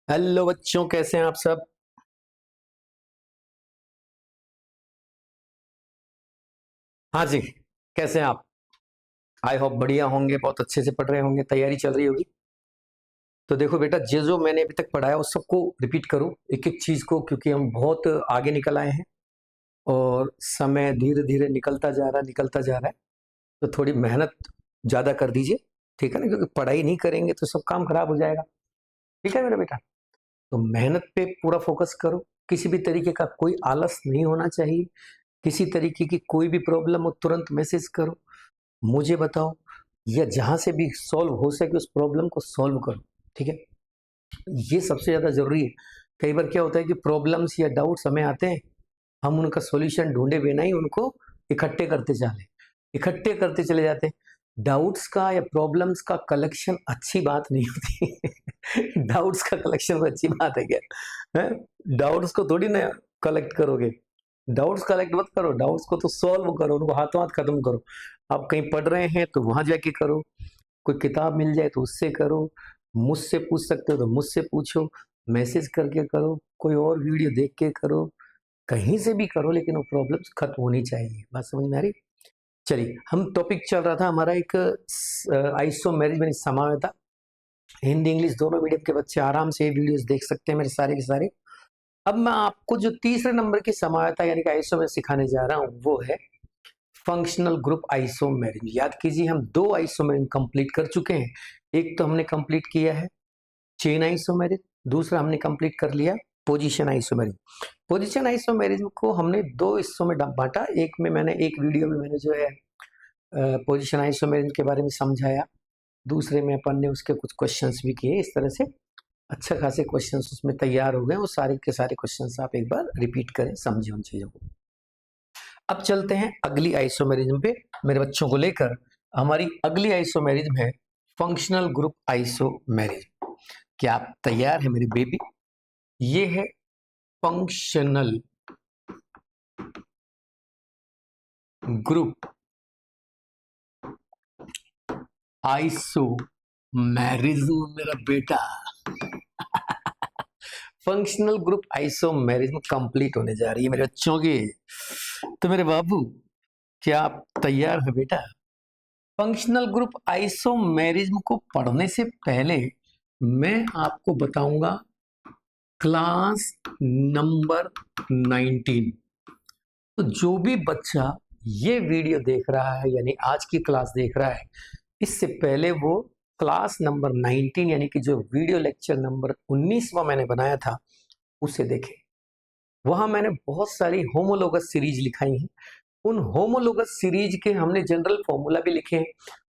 Hello बच्चों, कैसे हैं आप सब। हाँ जी, कैसे हैं आप। आई होप बढ़िया होंगे, बहुत अच्छे से पढ़ रहे होंगे, तैयारी चल रही होगी। तो देखो बेटा, जो मैंने अभी तक पढ़ाया उस सबको रिपीट करो, एक एक चीज को, क्योंकि हम बहुत आगे निकल आए हैं और समय धीरे धीरे निकलता जा रहा है। तो थोड़ी मेहनत ज्यादा कर दीजिए, ठीक है ना, क्योंकि पढ़ाई नहीं करेंगे तो सब काम खराब हो जाएगा। ठीक है मेरा बेटा। तो मेहनत पे पूरा फोकस करो, किसी भी तरीके का कोई आलस नहीं होना चाहिए। किसी तरीके की कोई भी प्रॉब्लम हो तुरंत मैसेज करो, मुझे बताओ, या जहां से भी सॉल्व हो सके उस प्रॉब्लम को सॉल्व करो। ठीक है, ये सबसे ज्यादा जरूरी है। कई बार क्या होता है कि प्रॉब्लम्स या डाउट्स हमें आते हैं, हम उनका सॉल्यूशन ढूंढे बिना ही उनको इकट्ठे करते चले जाते हैं। डाउट्स का या प्रॉब्लम्स का कलेक्शन अच्छी बात नहीं होती। डाउट्स का कलेक्शन कोई अच्छी बात है क्या है? डाउट्स को थोड़ी ना कलेक्ट करोगे। डाउट्स कलेक्ट मत करो, डाउट्स को तो सॉल्व करो, उनको हाथों हाथ खत्म करो। आप कहीं पढ़ रहे हैं तो वहां जाके करो, कोई किताब मिल जाए तो उससे करो, मुझसे पूछ सकते हो तो मुझसे पूछो, मैसेज करके करो, कोई और वीडियो देख के करो, कहीं से भी करो, लेकिन वो प्रॉब्लम्स खत्म होनी चाहिए। बात समझ में आ रही। चलिए, हम टॉपिक चल रहा था हमारा एक आइसोमेरिज यानी समानता। हिंदी इंग्लिश दोनों मीडियम के बच्चे आराम से ये वीडियोस देख सकते हैं मेरे सारे के सारे। अब मैं आपको जो तीसरे नंबर की समानता यानी कि आइसो में सिखाने जा रहा हूं वो है फंक्शनल ग्रुप आइसोमेरिज्म। याद कीजिए, हम दो आइसोमेरिज्म कंप्लीट कर चुके हैं। एक तो हमने कंप्लीट किया है चेन आइसोमेरिज्म, दूसरा हमने कंप्लीट कर लिया पोजीशन आइसोमेरिज्म। पोजीशन आइसोमेरिज्म को हमने दो हिस्सों में बांटा। एक में मैंने एक वीडियो में मैंने जो है पोजीशन आइसोमेरिज्म के बारे में समझाया, दूसरे में अपन ने उसके कुछ क्वेश्चंस भी किए। इस तरह से अच्छा खासे क्वेश्चंस उसमें तैयार हो गए। वो सारे के सारे क्वेश्चंस आप एक बार रिपीट करें, समझे उन चीजों को। अब चलते हैं अगली आइसोमेरिज्म पे मेरे बच्चों को लेकर। हमारी अगली आइसोमेरिज्म है फंक्शनल ग्रुप आइसोमेरिज्म। क्या आप तैयार है मेरे बेबी? ये है फंक्शनल ग्रुप आइसोमेरिज्म मेरा बेटा। फंक्शनल ग्रुप आइसोमेरिज्म कंप्लीट होने जा रही है मेरे बच्चों की। तो मेरे बाबू, क्या आप तैयार है बेटा? फंक्शनल ग्रुप आइसोमेरिज्म को पढ़ने से पहले मैं आपको बताऊंगा क्लास नंबर 19। तो जो भी बच्चा ये वीडियो देख रहा है यानी आज की क्लास देख रहा है, इससे पहले वो क्लास नंबर 19 यानी कि जो वीडियो लेक्चर नंबर 19वां मैंने बनाया था उसे देखें। वहां मैंने बहुत सारी होमोलोगस सीरीज लिखाई हैं। उन होमोलोगस सीरीज के हमने जनरल फॉर्मूला भी लिखे हैं।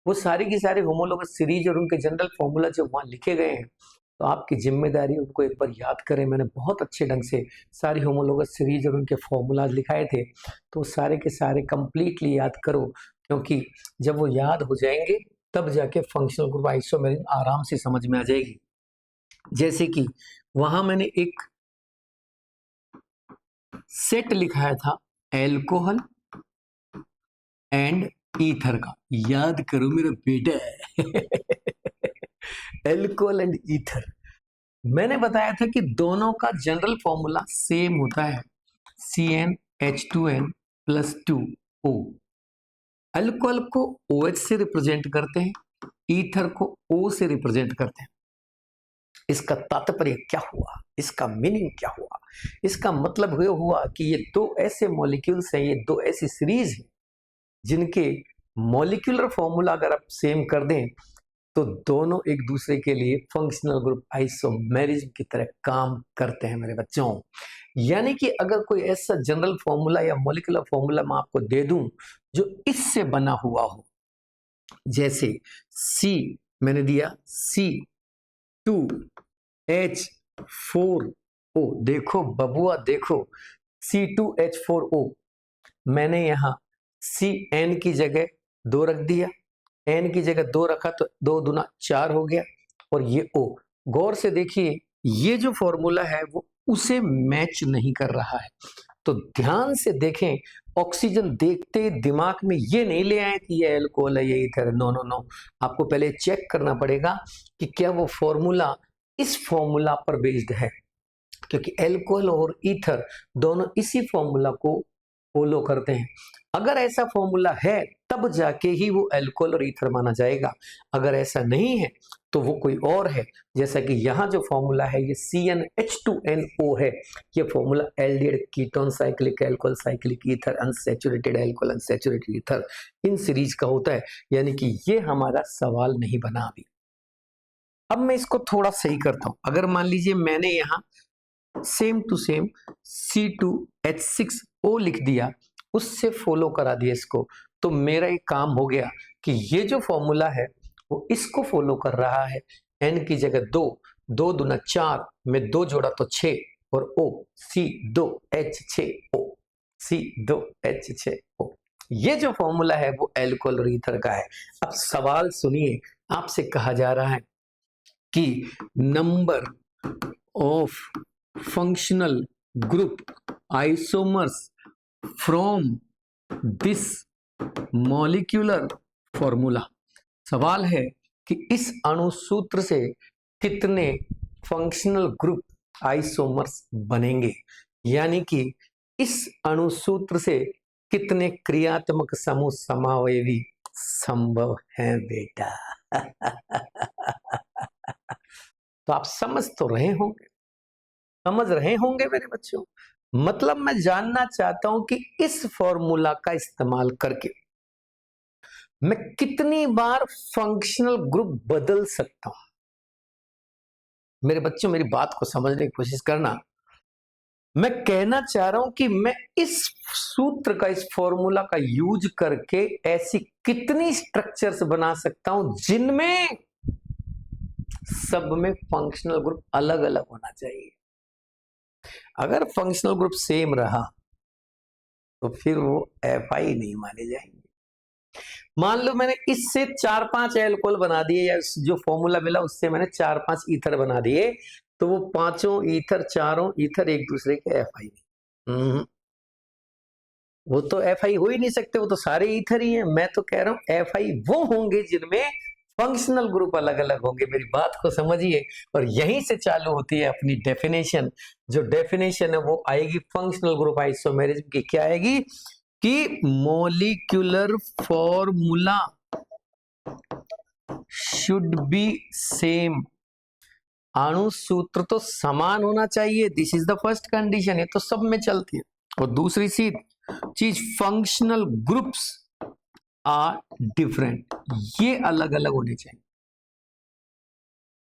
वो सारी की सारी होमोलोगस सीरीज और उनके जनरल फॉर्मूला जो वहां लिखे गए हैं, तो आपकी जिम्मेदारी उनको एक बार याद करें। मैंने बहुत अच्छे ढंग से सारी होमोलोगस सीरीज और उनके फॉर्मूलाज लिखाए थे, तो सारे के सारे कंप्लीटली याद करो, क्योंकि जब वो याद हो जाएंगे तब जाके फंक्शनल ग्रुप आइसोमेरिज्म आराम से समझ में आ जाएगी। जैसे कि वहां मैंने एक सेट लिखाया था एल्कोहल एंड ईथर का, याद करो मेरा बेटा। एल्कोहल एंड ईथर, मैंने बताया था कि दोनों का जनरल फॉर्मूला सेम होता है, CnH2n प्लस 2O। अल्कोहल को OH से रिप्रेजेंट करते हैं, ईथर को O से रिप्रेजेंट करते हैं। इसका तात्पर्य क्या हुआ, इसका मीनिंग क्या हुआ? इसका मतलब यह हुआ कि ये दो ऐसे मॉलिक्यूल्स हैं, ये दो ऐसी सीरीज हैं जिनके मॉलिक्यूलर फॉर्मूला अगर आप सेम कर दें तो दोनों एक दूसरे के लिए फंक्शनल ग्रुप आइसोमेरिज्म की तरह काम करते हैं मेरे बच्चों। यानी कि अगर कोई ऐसा जनरल फॉर्मूला या मॉलिक्यूलर फॉर्मूला मैं आपको दे दूं जो इससे बना हुआ हो, जैसे C मैंने दिया C2H4O, देखो बबुआ देखो, C2H4O, मैंने यहां CN की जगह 2 रख दिया, N की जगह 2 रखा तो 2 दूना 4 हो गया, और ये O। गौर से देखिए, ये जो फॉर्मूला है वो उसे मैच नहीं कर रहा है। तो ध्यान से देखें, ऑक्सीजन देखते दिमाग में ये नहीं ले आए कि ये एल्कोहल है, ये ईथर है। नो नो नो, आपको पहले चेक करना पड़ेगा कि क्या वो फॉर्मूला इस फॉर्मूला पर बेस्ड है, क्योंकि एल्कोहल और ईथर दोनों इसी फॉर्मूला को फॉलो करते हैं। अगर ऐसा फॉर्मूला है तब जाके ही वो एल्कोहल और ईथर माना जाएगा, अगर ऐसा नहीं है तो वो कोई और है। जैसा कि यहाँ जो फॉर्मूला है ये CnH2NO है, ये formula aldehyde ketone cyclic alcohol cyclic ether unsaturated alcohol unsaturated ether in series का होता है, यानी कि ये हमारा सवाल नहीं बना अभी। अब मैं इसको थोड़ा सही करता हूं। अगर मान लीजिए मैंने यहाँ सेम टू सेम C2H6O लिख दिया, उससे फॉलो करा दिया इसको, तो मेरा एक काम हो गया कि ये जो फॉर्मूला है वो इसको फॉलो कर रहा है। N की जगह 2, 2 दूना 4 में 2 जोड़ा तो 6 और O C2H6O C2H6O। ये जो फॉर्मूला है वो एल्कोहल और ईथर का है। अब सवाल सुनिए, आपसे कहा जा रहा है कि number of functional group isomers from this molecular formula. सवाल है कि इस अणुसूत्र से कितने फंक्शनल ग्रुप आइसोमर्स बनेंगे, यानी कि इस अणुसूत्र से कितने क्रियात्मक समूह समावयवी संभव हैं बेटा। तो आप समझ तो रहे होंगे, समझ रहे होंगे मेरे बच्चों। मतलब मैं जानना चाहता हूं कि इस फॉर्मूला का इस्तेमाल करके मैं कितनी बार फंक्शनल ग्रुप बदल सकता हूं। मेरे बच्चों मेरी बात को समझने की कोशिश करना। मैं कहना चाह रहा हूं कि मैं इस सूत्र का, इस फॉर्मूला का यूज करके ऐसी कितनी स्ट्रक्चर्स बना सकता हूं जिनमें सब में फंक्शनल ग्रुप अलग अलग होना चाहिए। अगर फंक्शनल ग्रुप सेम रहा तो फिर वो FI नहीं माने जाएंगे। मान लो मैंने इससे 4-5 एल्कोहल बना दिए, या जो फॉर्मूला मिला उससे मैंने 4-5 ईथर बना दिए, तो वो पांचों ईथर, चारों ईथर एक दूसरे के FI नहीं। वो तो FI हो ही नहीं सकते, वो तो सारे ईथर ही हैं। मैं तो कह रहा हूं FI वो होंगे जिनमें फंक्शनल ग्रुप अलग अलग होंगे। मेरी बात को समझिए, और यहीं से चालू होती है अपनी डेफिनेशन। जो डेफिनेशन है वो आएगी फंक्शनल ग्रुप आइसोमेरिज्म की। क्या आएगी कि molecular formula should be same, अणु सूत्र तो समान होना चाहिए। This is the first condition, ये तो सब में चलती है। और दूसरी चीज फंक्शनल ग्रुप्स आर डिफरेंट, ये अलग अलग होने चाहिए।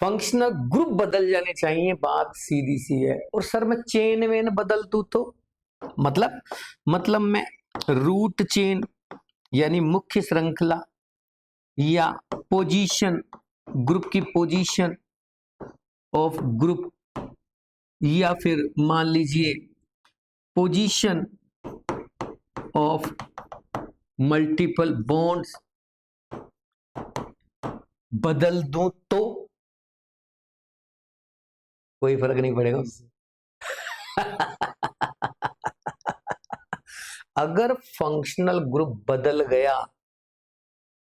फंक्शनल ग्रुप बदल जाने चाहिए, बात सीधी सी है। और सर मैं चेन वेन बदल दूं तो मतलब मैं रूट चेन यानी मुख्य श्रृंखला, या पोजीशन, ग्रुप की पोजीशन ऑफ ग्रुप, या फिर मान लीजिए पोजीशन ऑफ मल्टीपल बॉन्ड्स बदल दूं तो कोई फर्क नहीं पड़ेगा उससे। अगर फंक्शनल ग्रुप बदल गया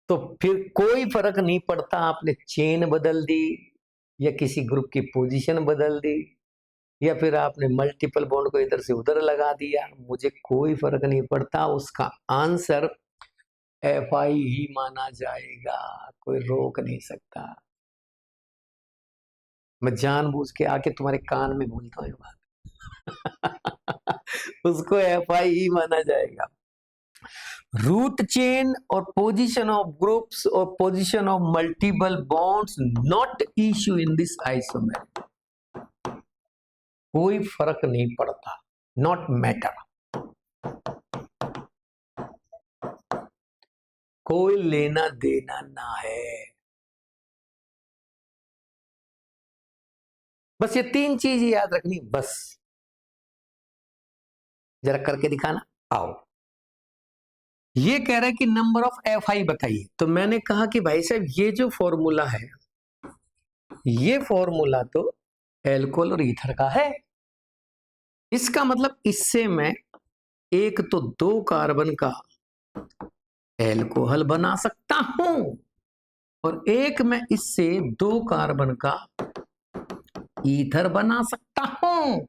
तो फिर कोई फर्क नहीं पड़ता आपने चेन बदल दी, या किसी ग्रुप की पोजीशन बदल दी, या फिर आपने मल्टीपल बॉन्ड को इधर से उधर लगा दिया, मुझे कोई फर्क नहीं पड़ता। उसका आंसर FI ही माना जाएगा, कोई रोक नहीं सकता। मैं जानबूझ के आके तुम्हारे कान में बोलता हूँ ये बात। उसको FI ही माना जाएगा। रूट चेन और पोजीशन ऑफ ग्रुप्स और position of multiple bonds not issue in this isomer, कोई फर्क नहीं पड़ता, नॉट मैटर, कोई लेना देना ना है। बस ये 3 चीज याद रखनी, बस। जरा करके दिखाना, आओ। ये कह रहा है कि नंबर ऑफ FI बताइए। तो मैंने कहा कि भाई साहब ये जो फॉर्मूला है, ये फॉर्मूला तो एल्कोहल और ईथर का है। इसका मतलब इससे मैं एक तो 2 कार्बन का एल्कोहल बना सकता हूं, और एक मैं इससे 2 कार्बन का ईथर बना सकता हूं।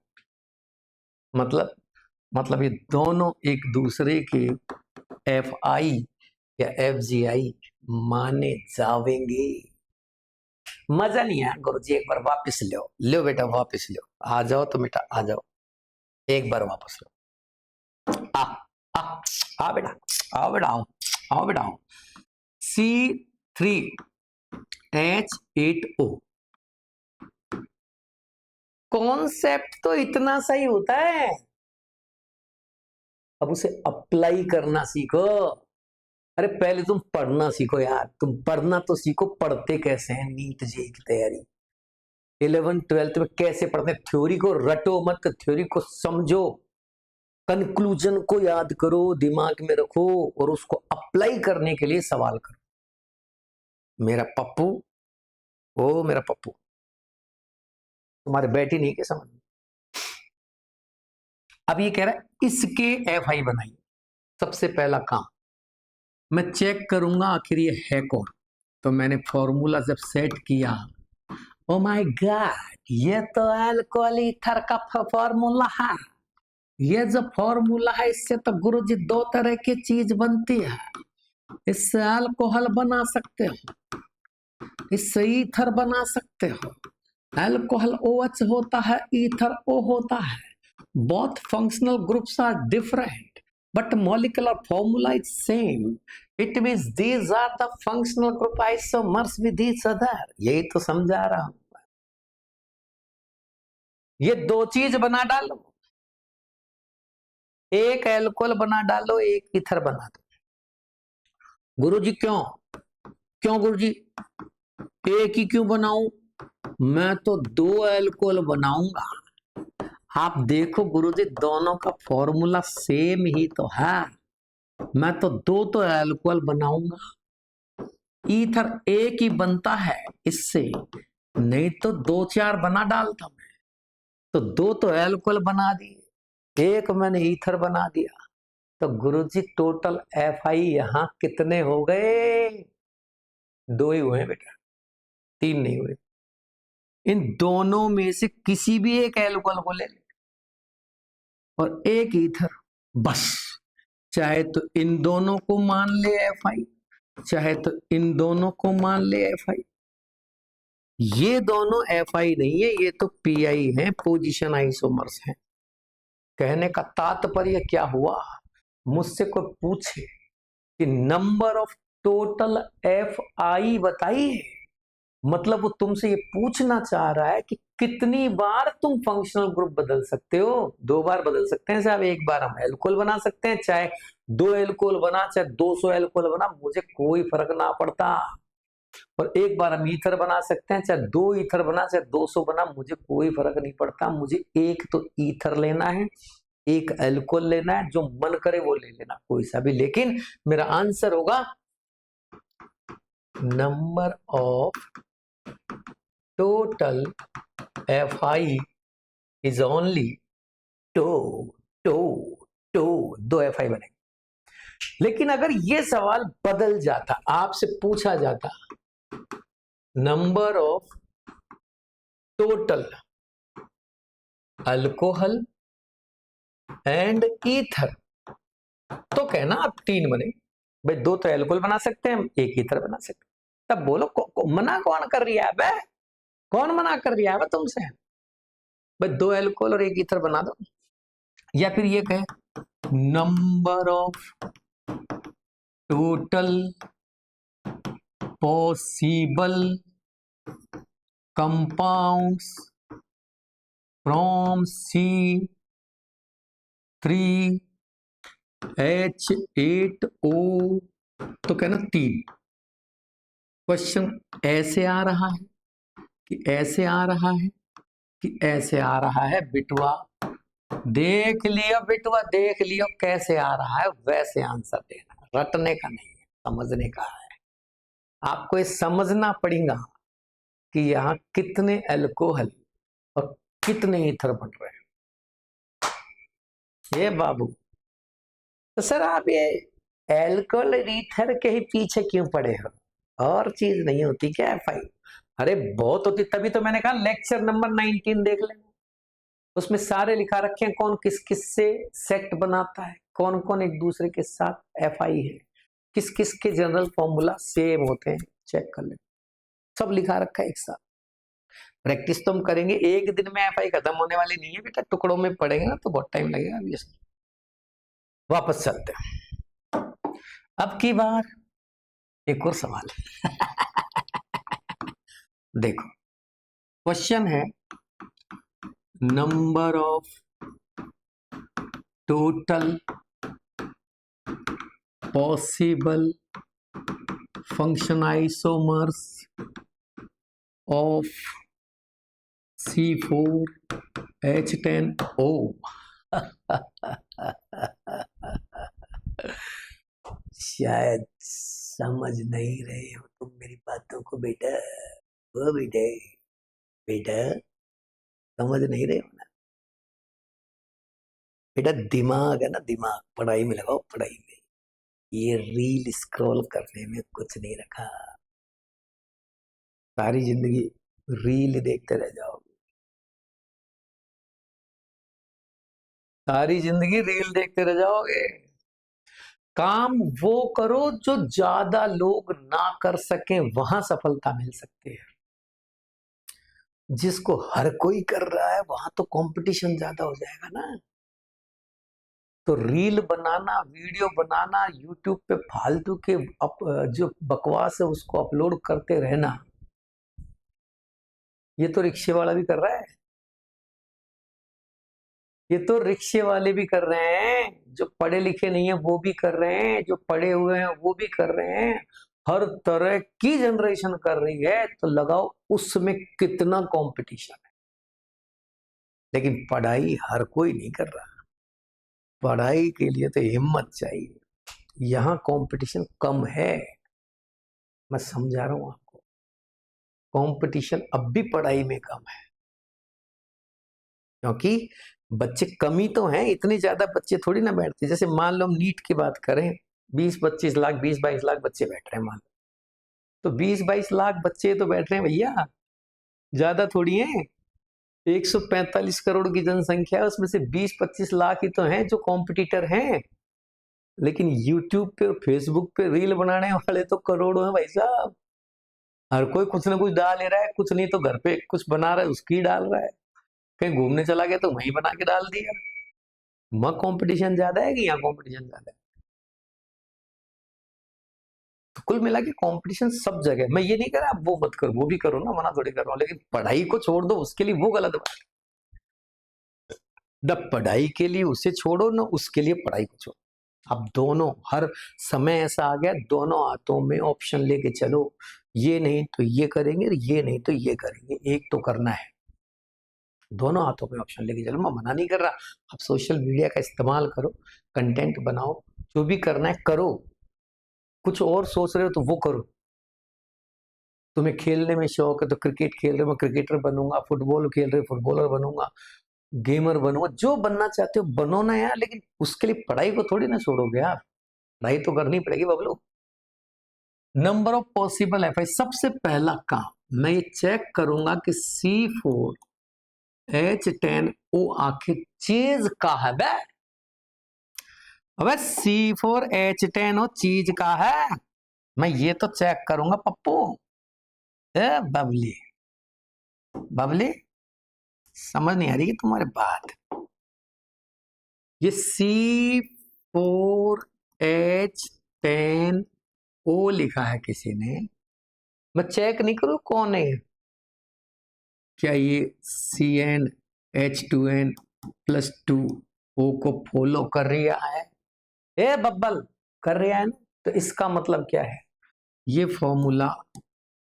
मतलब ये दोनों एक दूसरे के Fi या FgI माने जावेंगे। मजा नहीं आया गुरुजी, एक बार वापस लो बेटा वापस लो, आ जाओ तो बेटा आ जाओ, एक बार वापस लो, आ आ आ बेटा, आओ बेटा, आओ बेटा, आओ। C3H8O कॉन्सेप्ट तो इतना सही होता है, अब उसे अप्लाई करना सीखो। अरे पहले तुम पढ़ना सीखो यार, तुम पढ़ना तो सीखो, पढ़ते कैसे हैं नीट जेई की तैयारी। 11th-12th में कैसे पढ़ते हैं, थ्योरी को रटो मत, थ्योरी को समझो, कंक्लूजन को याद करो, दिमाग में रखो और उसको अप्लाई करने के लिए सवाल करो। मेरा पप्पू, ओ मेरा पप्पू, तुम्हारे बैठी नहीं के समझ में। अब ये कह रहा है इसके FI बनाइए। सबसे पहला काम मैं चेक करूंगा आखिर ये है कौन। तो मैंने फॉर्मूला जब सेट किया, ओ माय गॉड, ये तो अल्कोहल ईथर का फॉर्मूला है। ये जो फॉर्मूला है इससे तो गुरुजी दो तरह की चीज बनती है, इससे अल्कोहल बना सकते हो, इससे ईथर बना सकते हो। अल्कोहल OH होता है, ईथर O होता है। Both functional groups are different but molecular formula is same. It means these are the functional group isomers with each other. यही तो समझा रहा हूं। ये दो चीज बना डालो, एक अल्कोहल बना डालो, एक ईथर बना दो। गुरुजी क्यों क्यों गुरुजी, एक ही क्यों बनाऊं, मैं तो दो अल्कोहल बनाऊंगा। आप देखो गुरुजी दोनों का फॉर्मूला सेम ही तो है, मैं तो दो तो अल्कोहल बनाऊंगा। ईथर एक ही बनता है इससे, नहीं तो दो चार बना डालता मैं। तो दो तो अल्कोहल बना दिए, एक मैंने ईथर बना दिया। तो गुरुजी टोटल FI यहां कितने हो गए, दो ही हुए बेटा, तीन नहीं हुए। इन दोनों में से किसी भी एक अल्कोहल को ले और एक ईथर, बस। चाहे तो इन दोनों को मान ले FI, चाहे तो इन दोनों को मान ले FI। ये दोनों FI नहीं है, ये तो PI है, पोजीशन आइसोमर्स हैं। कहने का तात्पर्य क्या हुआ, मुझसे कोई पूछे कि नंबर ऑफ टोटल FI बताइए, मतलब वो तुमसे ये पूछना चाह रहा है कि कितनी बार तुम फंक्शनल ग्रुप बदल सकते हो। दो बार बदल सकते हैं साहब, एक बार हम एल्कोहल बना सकते हैं, चाहे दो एल्कोहल बना चाहे 200 एल्कोहल बना, मुझे कोई फर्क ना पड़ता। और एक बार हम ईथर बना सकते हैं, चाहे दो ईथर बना चाहे 200 बना, मुझे कोई फर्क नहीं पड़ता। मुझे एक तो ईथर लेना है, एक एल्कोहल लेना है, जो मन करे वो ले लेना, कोई सा भी। लेकिन मेरा आंसर होगा number of total FI is only two two two, दो FI बने। लेकिन अगर ये सवाल बदल जाता, आपसे पूछा जाता number of total alcohol and ether, तो कहना अब तीन बने। भाई दो तो अल्कोहल बना सकते हैं, एक ईथर बना सकते हैं। तब बोलो मना कौन कर रही है बे, कौन मना कर रही है तुमसे, भाई दो अल्कोहल और एक ईथर बना दो। या फिर ये कहे number of total possible compounds from C3H8O, तो कहना तीन। क्वेश्चन ऐसे आ रहा है कि ऐसे आ रहा है कि ऐसे आ रहा है, बिटवा देख लियो, बिटवा देख लियो कैसे आ रहा है, वैसे आंसर देना, रटने का नहीं है, समझने का है। आपको ये समझना पड़ेगा कि यहाँ कितने अल्कोहल और कितने ईथर बन रहे हैं। ये बाबू, तो सर आप ये अल्कोहल ईथर के ही पीछे क्यों पड़े हो, और चीज नहीं होती क्या FI? अरे बहुत होती, तभी तो मैंने कहा लेक्चर नंबर 19 देख लेना, उसमें सारे लिखा रखे हैं कौन किस किस से सेट बनाता है, कौन कौन एक दूसरे के साथ एफआई है, किस किस के जनरल फॉर्मूला सेम होते हैं, चेक कर ले, सब लिखा रखा है एक साथ। प्रैक्टिस तो हम करेंगे, एक दिन में एफआई खत्म होने वाली नहीं है बेटा, टुकड़ों में पढ़ेंगे ना तो बहुत टाइम लगेगा। अभी वापस चलते हैं, अब की बार एक और सवाल देखो, क्वेश्चन है number of total possible function isomers of C4H10O शायद समझ नहीं रहे हो तुम मेरी बातों को बेटा, ओ बेटे, बेटा समझ नहीं रहे हो ना बेटा, दिमाग है ना, दिमाग पढ़ाई में लगाओ, पढ़ाई में। ये रील स्क्रॉल करने में कुछ नहीं रखा, सारी जिंदगी रील देखते रह जाओगे, सारी जिंदगी रील देखते रह जाओगे। काम वो करो जो ज्यादा लोग ना कर सके, वहां सफलता मिल सकती है। जिसको हर कोई कर रहा है वहां तो कंपटीशन ज्यादा हो जाएगा ना। तो रील बनाना, वीडियो बनाना, यूट्यूब पे फालतू के जो बकवास है उसको अपलोड करते रहना, ये तो रिक्शे वाला भी कर रहा है, ये तो रिक्शे वाले भी कर रहे हैं, जो पढ़े लिखे नहीं है वो भी कर रहे हैं, जो पढ़े हुए हैं वो भी कर रहे हैं, हर तरह की जनरेशन कर रही है। तो लगाओ उसमें कितना कंपटीशन है, लेकिन पढ़ाई हर कोई नहीं कर रहा। पढ़ाई के लिए तो हिम्मत चाहिए, यहाँ कंपटीशन कम है, मैं समझा रहा हूं आपको, कंपटीशन अब भी पढ़ाई में कम है, क्योंकि बच्चे कमी तो हैं, इतने ज्यादा बच्चे थोड़ी ना बैठते। जैसे मान लो हम नीट की बात करें, 20-25 लाख, 20-22 लाख बच्चे बैठ रहे हैं मान लो, तो 20-22 लाख बच्चे तो बैठ रहे हैं भैया, ज्यादा थोड़ी हैं। 145 करोड़ की जनसंख्या है, उसमें से 20-25 लाख ही तो हैं जो कॉम्पिटिटर हैं। लेकिन यूट्यूब पे और फेसबुक पे रील बनाने वाले तो करोड़ों हैं भाई साहब। हर कोई कुछ ना कुछ डाल ले रहा है, कुछ नहीं तो घर पे कुछ बना रहा है उसकी डाल रहा है, कहीं घूमने चला गया तो वहीं बना के डाल दिया। वहां कंपटीशन ज्यादा है कि यहाँ कंपटीशन ज्यादा है? तो कुल मिला के कंपटीशन सब जगह। मैं ये नहीं कह रहा आप वो मत करो, वो भी करो ना, मना थोड़ी कर रहा हूँ, लेकिन पढ़ाई को छोड़ दो उसके लिए, वो गलत बात है। न पढ़ाई के लिए उसे छोड़ो, न उसके लिए पढ़ाई को छोड़ो। अब दोनों, हर समय ऐसा आ गया दोनों हाथों में ऑप्शन लेके चलो, ये नहीं तो ये करेंगे, ये नहीं तो ये करेंगे, एक तो करना है। दोनों हाथों में ऑप्शन लेके चलो, मैं मना नहीं कर रहा, आप सोशल मीडिया का इस्तेमाल करो, कंटेंट बनाओ, जो भी करना है करो, कुछ और सोच रहे हो तो वो करो। तुम्हें खेलने में शौक है तो क्रिकेट खेल रहे हो, मैं क्रिकेटर बनूंगा, फुटबॉल खेल रहे हो फुटबॉलर बनूंगा, गेमर बनूंगा, जो बनना चाहते हो बनो ना यार, लेकिन उसके लिए पढ़ाई को थोड़ी ना छोड़ोगे यार, पढ़ाई तो करनी पड़ेगी Bablu. Number of possible F I, सबसे पहला काम मैं ये चेक करूंगा कि C4H10O आखिर चीज का है बे। अबे C4H10O चीज का है, मैं ये तो चेक करूंगा पप्पू। ए बबली, बबली समझ नहीं आ रही कि तुम्हारे बात। ये C4H10O लिखा है किसी ने, मैं चेक नहीं करूं कौन है, क्या ये CnH2n+2O को फॉलो कर रहा है? ए बब्बल कर रहा है ना, तो इसका मतलब क्या है, ये फॉर्मूला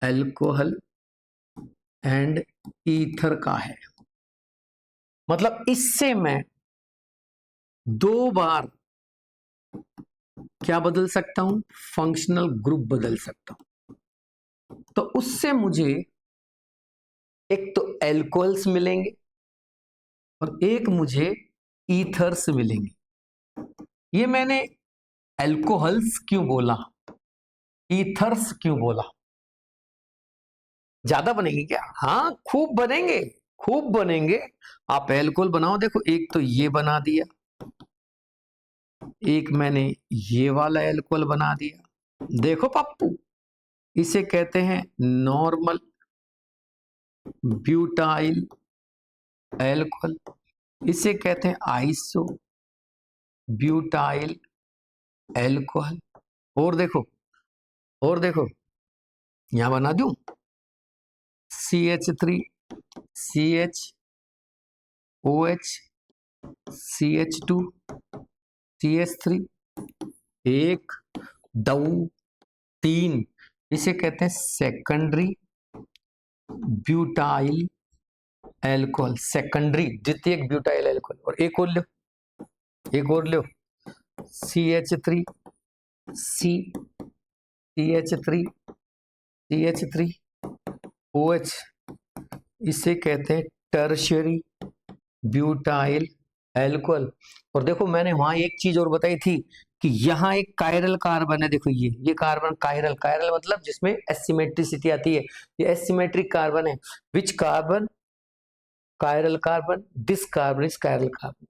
अल्कोहल एंड ईथर का है, मतलब इससे मैं 2 बार क्या बदल सकता हूं, फंक्शनल ग्रुप बदल सकता हूं। तो उससे मुझे एक तो एल्कोहल्स मिलेंगे और एक मुझे ईथर्स मिलेंगे। ये मैंने एल्कोहल्स क्यों बोला, ईथर्स क्यों बोला, ज्यादा बनेंगे क्या? हाँ खूब बनेंगे, खूब बनेंगे। आप एल्कोहल बनाओ, देखो एक तो ये बना दिया, एक मैंने ये वाला एल्कोहल बना दिया। देखो पप्पू, इसे कहते हैं नॉर्मल ब्यूटाइल एल्कोहल, इसे कहते हैं आइसो ब्यूटाइल एल्कोहल। और देखो, और देखो, यहां बना दूं CH3 CH OH CH2 CH3, एक, दो, तीन, इसे कहते हैं सेकेंडरी ब्यूटाइल एल्कोहल, सेकेंडरी द्वितीयक ब्यूटाइल एल्कोहल। और एक और लो, एक और लो, CH3 C CH3 CH3 OH, इसे कहते हैं टर्शियरी ब्यूटाइल एल्कोहल। और देखो मैंने वहां एक चीज और बताई थी कि यहाँ एक कायरल कार्बन है, देखो ये कार्बन कायरल, कायरल मतलब जिसमें एसिमेट्रिसिटी आती है, ये एसिमेट्रिक कार्बन है। Which carbon? Chiral carbon, this carbon is chiral carbon.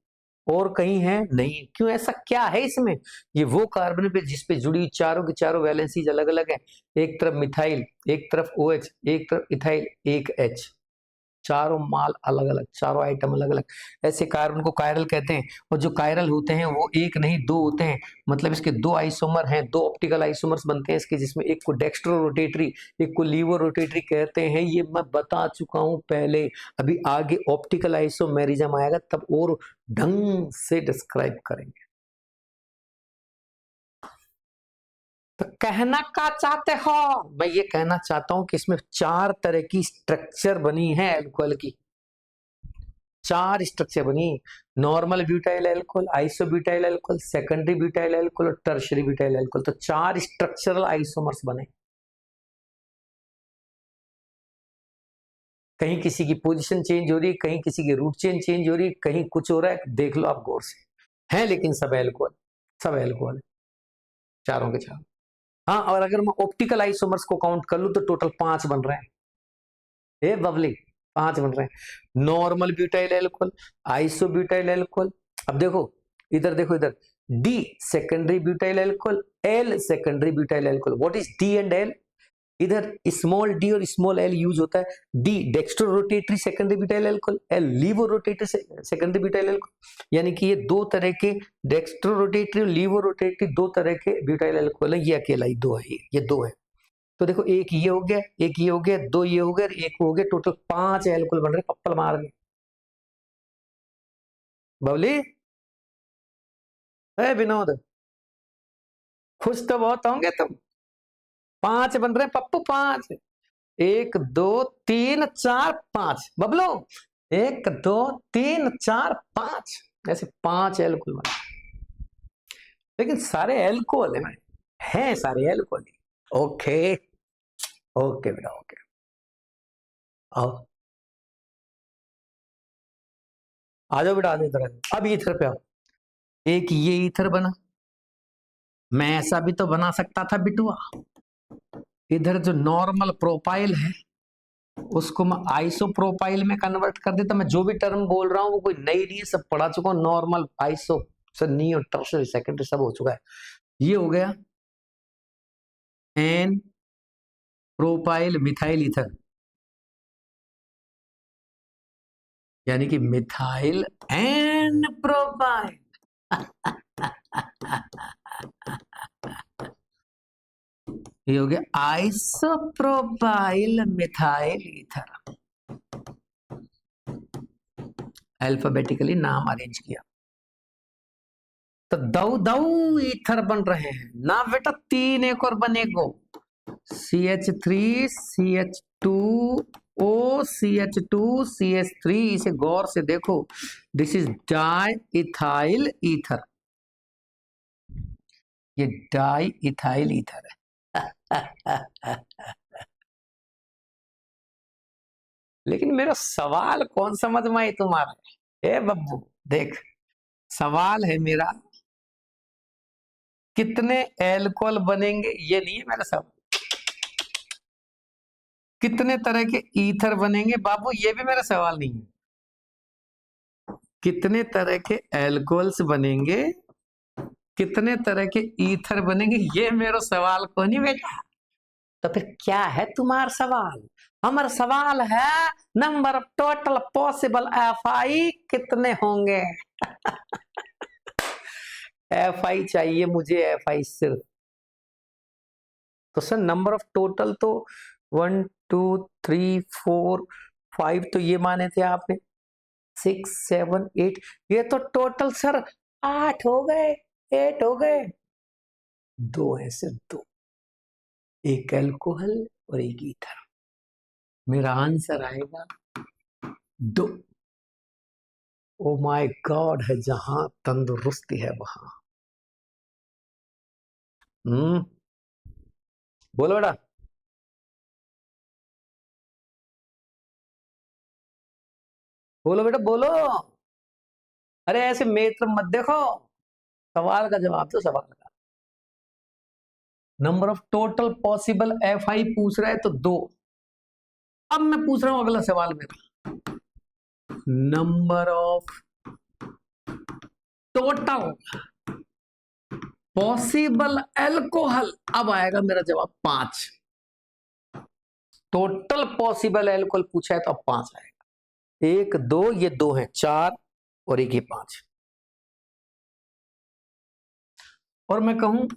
और कहीं है नहीं, क्यों? ऐसा क्या है इसमें? ये वो कार्बन पे जिसपे जुड़ी चारों की चारों वैलेंसीज अलग अलग है, एक तरफ मिथाइल, एक तरफ OH, एक तरफ इथाइल, एक H, चारों माल अलग अलग, चारों आइटम अलग अलग, ऐसे कार्बन को कायरल कहते हैं। और जो कायरल होते हैं वो एक नहीं दो होते हैं, मतलब इसके दो आइसोमर हैं, दो ऑप्टिकल आइसोमर्स बनते हैं इसके, जिसमें एक को डेक्स्ट्रो रोटेटरी, एक को लीवो रोटेटरी कहते हैं। ये मैं बता चुका हूं पहले, अभी आगे ऑप्टिकल आइसोमेरिज्म आएगा तब और ढंग से डिस्क्राइब करेंगे। तो कहना क्या चाहते हो? मैं ये कहना चाहता हूं कि इसमें चार तरह की स्ट्रक्चर बनी है अल्कोहल की, चार स्ट्रक्चर बनी, normal butyl alcohol, iso butyl alcohol, secondary butyl alcohol और टर्शियरी ब्यूटाइल अल्कोहल। तो चार स्ट्रक्चरल आइसोमर्स बने। कहीं किसी की पोजीशन चेंज हो रही है, कहीं किसी की रूट चेन चेंज हो रही है, कहीं कुछ हो रहा है, देख लो आप गौर से, है लेकिन सब अल्कोहल, सब अल्कोहल, चारों के चारों। हाँ, और अगर मैं ऑप्टिकल आइसोमर्स को काउंट कर लूं तो टोटल 5 बन रहे हैं। ए बबली, 5 बन रहे हैं। Normal butyl alcohol, iso butyl alcohol, अब देखो इधर, देखो इधर, d secondary butyl alcohol, l secondary butyl alcohol. What is d and l? इधर स्मॉल डी और स्मॉल एल यूज होता है। D dextro rotatory secondary butyl alcohol, l laevo rotatory secondary butyl alcohol. यानी कि ये दो तरह के डेक्स्ट्रो रोटेटरी और लीवो रोटेटरी दो तरह के ब्यूटाइल अल्कोहल है, ये अकेला ही दो है, ये दो है। तो देखो एक ये हो गया, एक ये हो गया, दो ये हो गया, एक हो गया, टोटल 5 एल्कोहल बन रहे, पप्पल मार गए। बबली, ए विनोद, खुश तो बहुत होंगे तुम। 5 बन रहे पप्पू, 5, एक दो तीन चार पांच, बबलो, एक दो तीन चार पांच, ऐसे 5 एल्कोहल बन, लेकिन सारे एल्कोहल है भाई, हैं सारे एल्कोहल। ओके, ओके बेटा, ओके, आओ, आ जाओ बेटा, आ जाओ इधर, अब ईथर पे आओ। एक ये ईथर बना, मैं ऐसा भी तो बना सकता था बिटुआ। इधर जो नॉर्मल प्रोपाइल है उसको मैं आइसो प्रोपाइल में कन्वर्ट कर देता। मैं जो भी टर्म बोल रहा हूँ वो कोई नई नहीं है, सब पढ़ा चुका हूँ। Normal, iso, neo, tertiary, secondary सब हो चुका है। ये हो गया एन प्रोपाइल मिथाइल ईथर, यानी कि मिथाइल एन प्रोपाइल। ये हो गया आइसोप्रोपाइल मिथाइल ईथर। अल्फाबेटिकली नाम अरेंज किया, तो दो दो ईथर बन रहे हैं ना बेटा, 3 एक और बनेगो, CH3 CH2 O CH2 CH3। इसे गौर से देखो, this is di ethyl ether, ये डाई इथाइल ईथर है। लेकिन मेरा सवाल कौन समझ में आई तुम्हारा? ए बब्बू देख, सवाल है मेरा, कितने एल्कोहल बनेंगे, ये नहीं है मेरा सवाल। कितने तरह के ईथर बनेंगे? बाबू ये भी मेरा सवाल नहीं है। कितने तरह के एल्कोहल्स बनेंगे, कितने तरह के ईथर बनेंगे, ये मेरा सवाल को नहीं बेटा। तो फिर क्या है तुम्हारा सवाल? हमारा सवाल है number of total possible FI कितने होंगे। एफआई चाहिए मुझे, एफआई सिर्फ। तो सर नंबर ऑफ टोटल तो 1 2 3 4 5 तो ये माने थे आपने, 6 7 8, ये तो टोटल सर 8 हो गए, 8 हो गए। दो है सिर्फ, दो, एक अल्कोहल और एक ईथर। मेरा आंसर आएगा 2। ओ माय गॉड, है जहां तंदुरुस्ती है वहां। बोलो बेटा। बोलो बेटा बोलो। अरे ऐसे मेरी तरफ मत देखो, सवाल का जवाब दो, सवाल का। Number of total possible F I पूछ रहा है तो 2। अब मैं पूछ रहा हूं अगला सवाल मेरा, number of total possible alcohol. अब आएगा मेरा जवाब 5। टोटल पॉसिबल एल्कोहल पूछा है तो अब 5 आएगा। 1 2, ये 2 है, 4 और एक ये 5। और मैं कहूं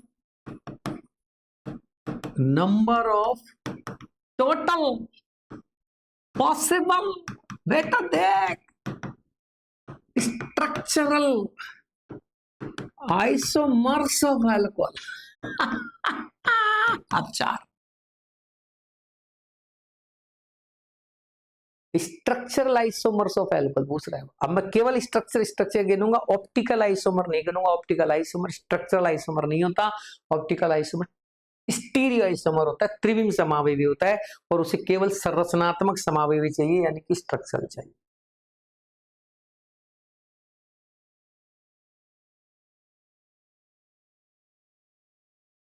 नंबर ऑफ टोटल पॉसिबल, बेटा देख, स्ट्रक्चरल आइसोमर्स ऑफ अल्कोहल। अब 4। स्ट्रक्चरल आइसोमर्स ऑफ अल्कोहल पूछ रहा है। अब मैं केवल स्ट्रक्चर गिनूंगा, ऑप्टिकल आइसोमर नहीं गिनूंगा। ऑप्टिकल आइसोमर स्ट्रक्चरल आइसोमर नहीं होता। ऑप्टिकल आइसोमर स्टीरियो आइसोमर होता है, त्रिविम समावयवी होता है, और उसे केवल संरचनात्मक समावयवी चाहिए, यानी कि स्ट्रक्चरल चाहिए।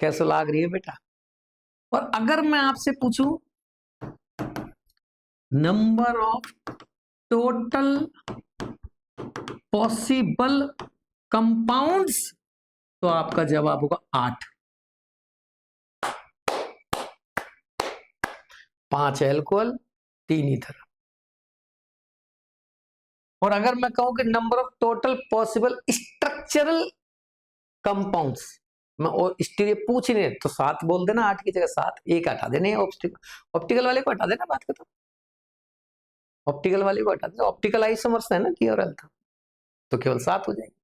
कैसे लाग रही है बेटा? और अगर मैं आपसे पूछूं number of total possible compounds, तो आपका जवाब होगा 8। 5 एल्कोहल, 3 ईथर। और अगर मैं कहूं कि number of total possible structural compounds, मैं और स्टीरियो पूछ ही नहीं तो 7 बोल देना, 8 की जगह 7, एक हटा देने। ऑप्टिकल वाले को हटा देना, बात करता। ऑप्टिकल वाले को हटा देना, ऑप्टिकल आइसोमर्स है ना, टी और अल्फा, तो केवल 7 हो जाएंगे।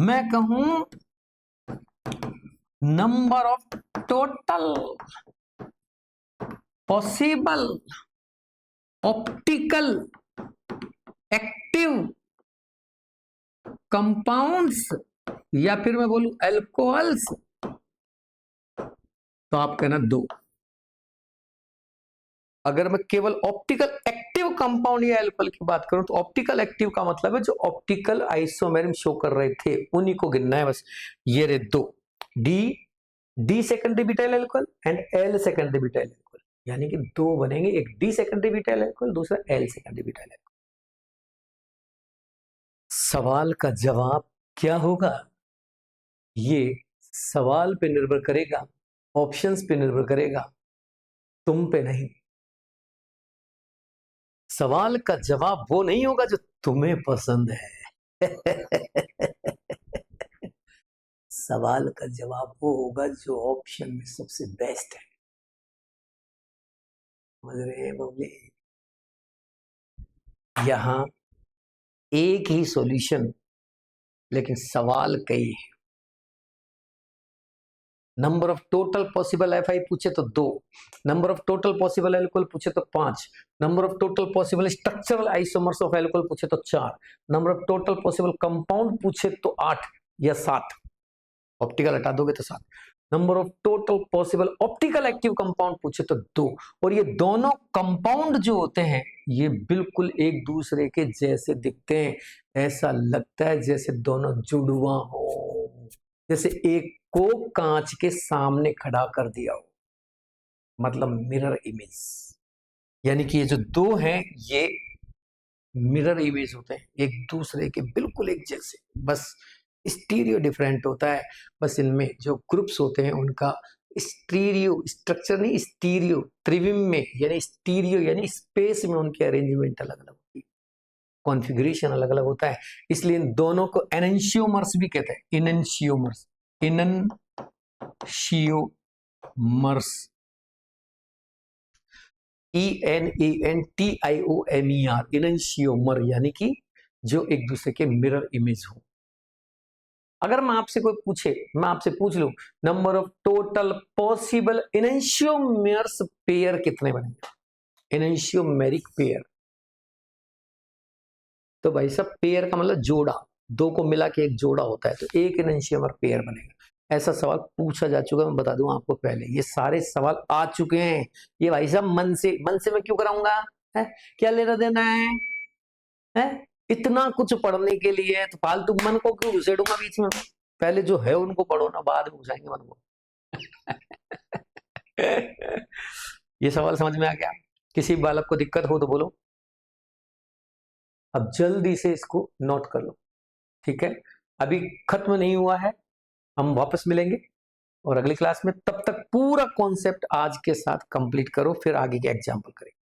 मैं कहूं number of total possible optical active compounds, या फिर मैं बोलूं अल्कोहल्स, तो आप कहना 2। अगर मैं केवल ऑप्टिकल एक्टिव कंपाउंड या अल्कोहल की बात करूं, तो ऑप्टिकल एक्टिव का मतलब है जो ऑप्टिकल आइसोमेर शो कर रहे थे, उन्हीं को गिनना है बस। ये रे 2, D secondary butyl alcohol and L secondary butyl alcohol, यानी कि 2 बनेंगे, एक डी सेकेंडरी ब्यूटाइल अल्कोहल, दूसरा एल सेकेंडरी ब्यूटाइल अल्कोहल। सवाल का जवाब क्या होगा, ये सवाल पे निर्भर करेगा, ऑप्शंस पे निर्भर करेगा, तुम पे नहीं। सवाल का जवाब वो नहीं होगा जो तुम्हें पसंद है। सवाल का जवाब वो होगा जो ऑप्शन में सबसे बेस्ट है। समझ रहे हैं बबली? यहां एक ही सॉल्यूशन, लेकिन सवाल कई है। Number of total possible F I पूछे तो 2, number of total possible alcohol पूछे तो 5, number of total possible structural isomers of alcohol पूछे तो 4, number of total possible compound पूछे तो 8 या 7, ऑप्टिकल हटा दोगे तो 7, number of total possible optical active compound पूछे तो 2। और ये दोनों कंपाउंड जो होते हैं ये बिल्कुल एक दूसरे के जैसे दिखते हैं, ऐसा लगता है जैसे दोनों जुड़वा हो, जैसे एक को कांच के सामने खड़ा कर दिया हो। मतलब मिरर इमेज, यानी कि ये जो दो हैं ये मिरर इमेज होते हैं, एक दूसरे के बिल्कुल एक जैसे, बस स्टीरियो डिफरेंट होता है। बस इनमें जो ग्रुप्स होते हैं उनका स्टीरियो स्ट्रक्चर नहीं, स्टीरियो त्रिविम में, यानी स्टीरियो यानी स्पेस में उनकी अरेंजमेंट अलग अलग होती है, कॉन्फ़िगरेशन अलग अलग होता है। इसलिए इन दोनों को एनेंशियोमर्स भी कहते हैं, इनएंशियोमर्स, इनएंशियोमर्स, ENENTIOMER, इनएंशियोमर, यानी कि जो एक दूसरे के मिरर इमेज हो। अगर मैं आपसे कोई पूछे, मैं आपसे पूछ लूं number of total possible enantiomers pair कितने बनेंगे, इनएंशियोमेरिक पेयर, तो भाई साहब पेयर का मतलब जोड़ा, दो को मिला के एक जोड़ा होता है, तो एक इनएंशियोमर पेयर बनेगा। ऐसा सवाल पूछा जा चुका है, मैं बता दूं आपको पहले, ये सारे सवाल आ चुके हैं। ये भाई साहब मन से मैं क्यों कराऊंगा, है क्या लेना देना है इतना कुछ पढ़ने के लिए, तो फालतू मन को क्यों घुसेड़ूंगा बीच में। पहले जो है उनको पढ़ो ना, बाद में घुसाएंगे मन को। ये सवाल समझ में आ गया? किसी बालक को दिक्कत हो तो बोलो। अब जल्दी से इसको नोट कर लो, ठीक है? अभी खत्म नहीं हुआ है, हम वापस मिलेंगे और अगली क्लास में, तब तक पूरा कॉन्सेप्ट आज के साथ कंप्लीट करो, फिर आगे के एग्जाम्पल करेंगे।